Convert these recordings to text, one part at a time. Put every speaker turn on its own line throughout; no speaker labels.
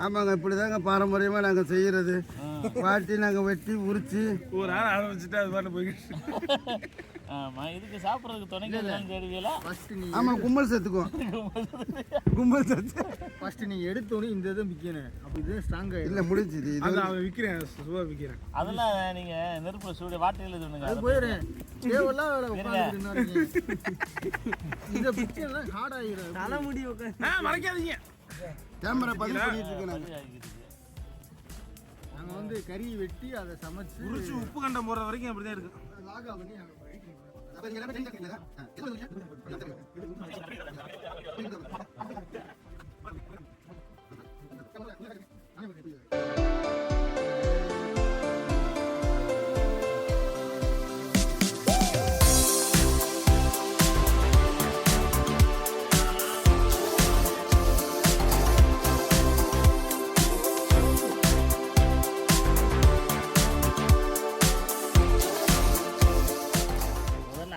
ஆமாங்க, இப்படிதாங்க பாரம்பரியமாக நாங்கள் செய்கிறது. வாட்டி நாங்கள் வெட்டி உரிச்சு
ஒரு ஆள் ஆரம்பிச்சுட்டு அது பாட்டு போய்கிட்டு.
ஆமாம், இதுக்கு சாப்பிட்றதுக்கு துணைக்கு தெரியுங்களா?
ஃபஸ்ட்டு நீ
ஆமாம் கும்பல் சேர்த்துக்குவோம். கும்பல் சேர்த்து
ஃபஸ்ட்டு நீ எடுத்தோன்னே இந்த இதை விற்கணும். அப்படி இதுதான் ஸ்ட்ராங்காக
இல்லை முடிஞ்சுது. இது
அது அவன் விற்கிறேன், சுபா விற்கிறேன்.
அதெல்லாம் நீங்கள் நெருப்பில் சூடு வாட்டியில் இதுங்க
அது போயிடுறேன். தேவெல்லாம் உட்காந்து இதை விற்கலாம் ஹார்ட் ஆகிடும். தலைமுடி உட்காந்து
மறைக்காதீங்க,
கேமரா பதிவு பண்ணிட்டு இருக்கேன் நாங்கள்.
நாங்கள் வந்து கறி வெட்டி அதை சமைச்சு
உரிச்சு உப்பு கண்டம் போடுற வரைக்கும் அப்படிதான் இருக்கு.
லாகா பண்ணி நாங்கள்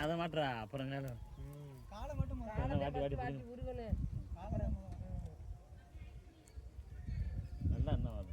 அதை மாட்டுறா அப்புறம்
காலை மட்டும்
வாட்டி நல்லா என்ன வாங்க.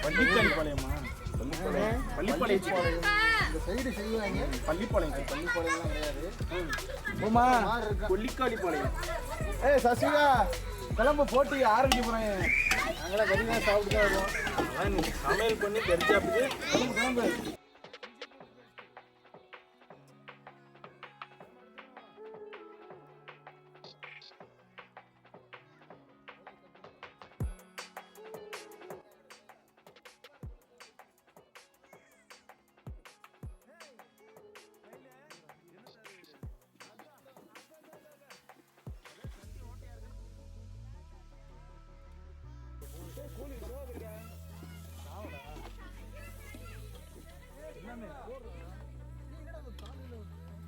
பள்ளிப்பாளையமா? பள்ளிப்பாளையம்
இந்த சைடு செய்வாங்க.
பள்ளிப்பாளையம்.
பள்ளிப்பாளையம்லாம் கிடையாது.
போமா கொல்லிக்காளிப்பாளையம்.
சசிகா கிளம்ப போட்டி ஆரம்பிக்க போகிறேன். நாங்களாம் கறி தான் சாப்பிட்டு தான் வருவோம்.
அதான் நீ சமையல் பண்ணி கறி சாப்பிட்டு
கிளம்பு.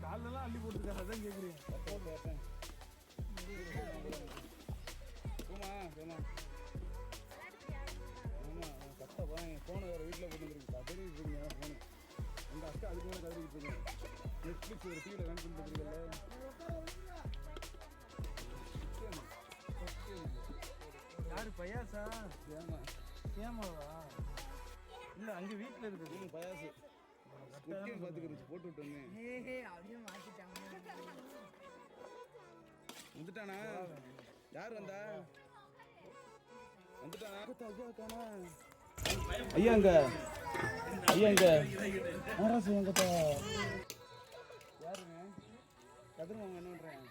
காலெல்லாம் அள்ளி போட்டுருக்காரு, அதான் கேட்குறேன். போமா போமா ஆமாம் கரெக்டாக போகிறேன். ஃபோனை வேறு வீட்டில் போட்டுருக்கு. கதறிட்டு இருக்கீங்க ஃபோனு. எங்கள் அக்கா அதுக்கு மேலே கதறிட்டு இருக்கேன். நெட்ஃப்ளிக்ஸ் ஒரு டிவியில் ரன் பண்ணிட்டு
யாரு பையாசா?
ஏமா
ஏமாவா? இல்லை அங்கே வீட்டில் இருக்குது
பயாசு. குட்டியை பார்த்துக்கிருச்சு போட்டு விட்டோமே.
அப்படியே மாத்திட்டாங்க.
வந்துட்டானா? யார் வந்தா? வந்துட்டானா? ஐயாங்க ஐயாங்க யாருங்க கதிரவங்க என்ன பண்றேன்?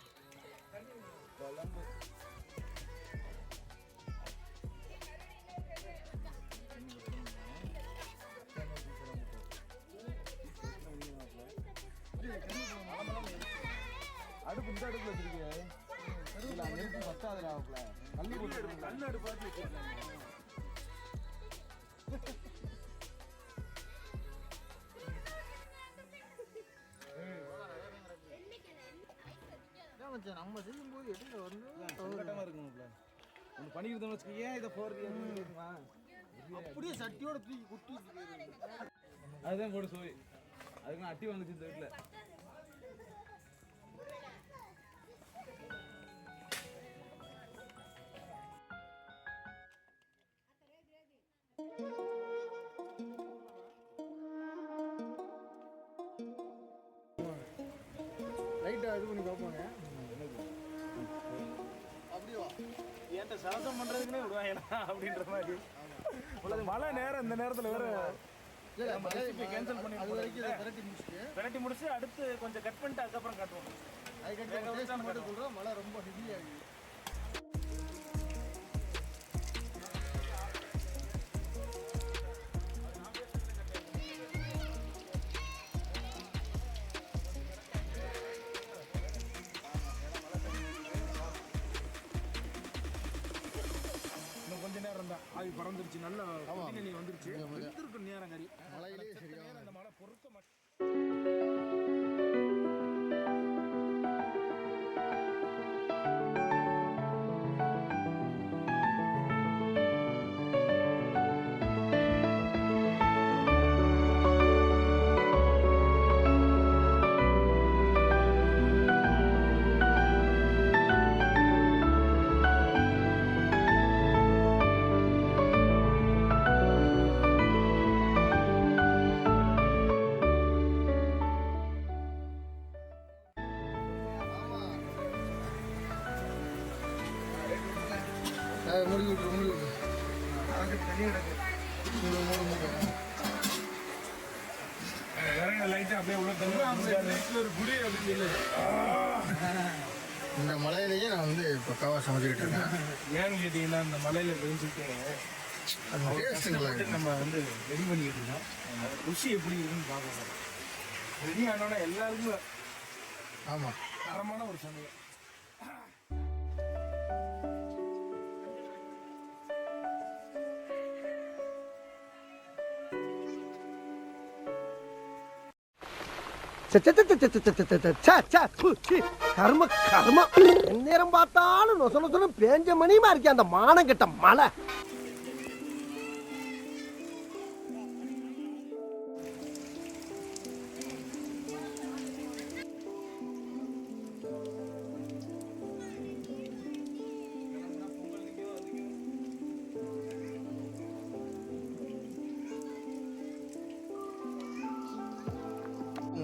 அடுப்பு இந்த அடுப்புல வச்சிருக்கீங்க. பத்தாதுல கல்லு போட்டு கல்லு அடுப்பு பார்த்து வச்சிருக்காங்க.
நம்ம செய்யும் போது எடுக்க வந்து
சங்கடமா இருக்குங்களா? ஒன்று பண்ணிக்கிறதுன்னு வச்சுக்க. ஏன் இதை போடுறது?
அப்படியே சட்டியோட தூக்கி குட்டி.
அதுதான் போட்டு சோய். அதுக்கு அட்டி வந்துச்சு இந்த வீட்டில்.
லைட்டாக இது பண்ணி பார்ப்பாங்க.
என்கிட்ட சரசம் பண்ணுறதுக்குன்னே விடுவாங்க அப்படின்ற மாதிரி. மழை நேரம் இந்த நேரத்தில் வேறு கேன்சல் பண்ணி
அது வரைக்கும் இதை
விரட்டி முடிச்சு அடுத்து கொஞ்சம் கட் பண்ணிட்டு அதுக்கப்புறம் கட்டுவோம்.
அதுக்கப்புறம் மட்டும் சொல்கிறோம். மழை ரொம்ப ஹெவி ஆகுது.
கொஞ்ச நேரம் தான் ஆவி பறந்துருச்சு. நல்ல நீ வந்துருச்சு. இருக்கும் நேரம் கறி
மழையிலே சரியா
அந்த மழை பொறுக்க மாட்டேன்.
முடிவு விட்டு
லைட்டா அப்படியே உள்ள ஒரு குடி அப்படி.
இந்த மலையிலேயே நான் வந்து பக்காவாக சமைச்சிக்கிட்டு இருக்கேன்.
ஏன்னு கேட்டீங்கன்னா இந்த மலையில பெஞ்சுட்டு நம்ம வந்து ரெடி பண்ணிக்கிட்டு இருக்கோம். ருசி எப்படி இருக்குன்னு பார்க்கலாம். ரெடி ஆனோன்னா எல்லாருக்கும்
ஆமாம்
தரமான ஒரு சமையல்.
கர்ம கர்ம நேரம் பார்த்தாலும் நொச நொசன பேஞ்ச மணியுமா இருக்கே அந்த மானம் கெட்ட மழை.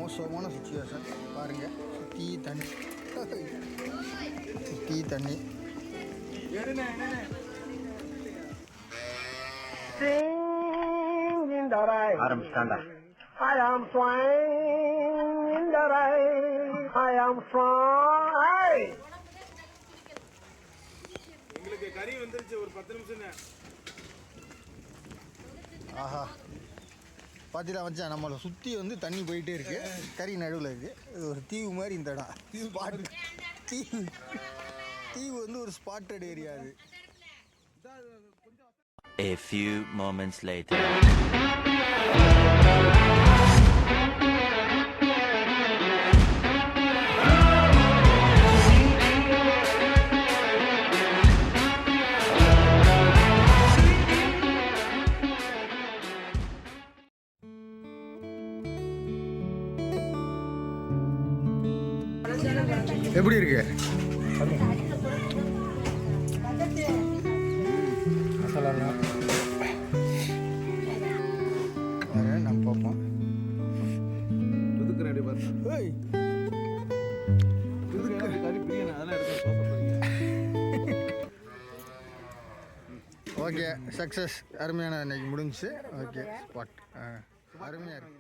மோசமான சுச்சுவேஷன் பாருங்க. சுற்றி தண்ணி சுற்றி தண்ணி.
ஆரம்பிச்சிட்டாண்டா. I am flying in the rain. I am flying.
எங்களுக்கு கறி வந்துருச்சு. ஒரு 10 நிமிஷம்.
ஆஹா பார்த்தீங்களா மச்சான், நம்மளை சுற்றி வந்து தண்ணி போயிட்டே இருக்கு. கறி நடுவில் இருக்குது. இது ஒரு தீவு மாதிரி இந்த இடம். ஸ்பாட் தீவு வந்து ஒரு ஸ்பாட்டட் ஏரியா. அது
A few moments later.
எப்படி இருக்கு? நம்ம பார்ப்போம். ஓகே சக்ஸஸ் அருமையான அன்னைக்கு முடிஞ்சுச்சு ஓகே ஸ்பாட் அருமையாக இருக்கு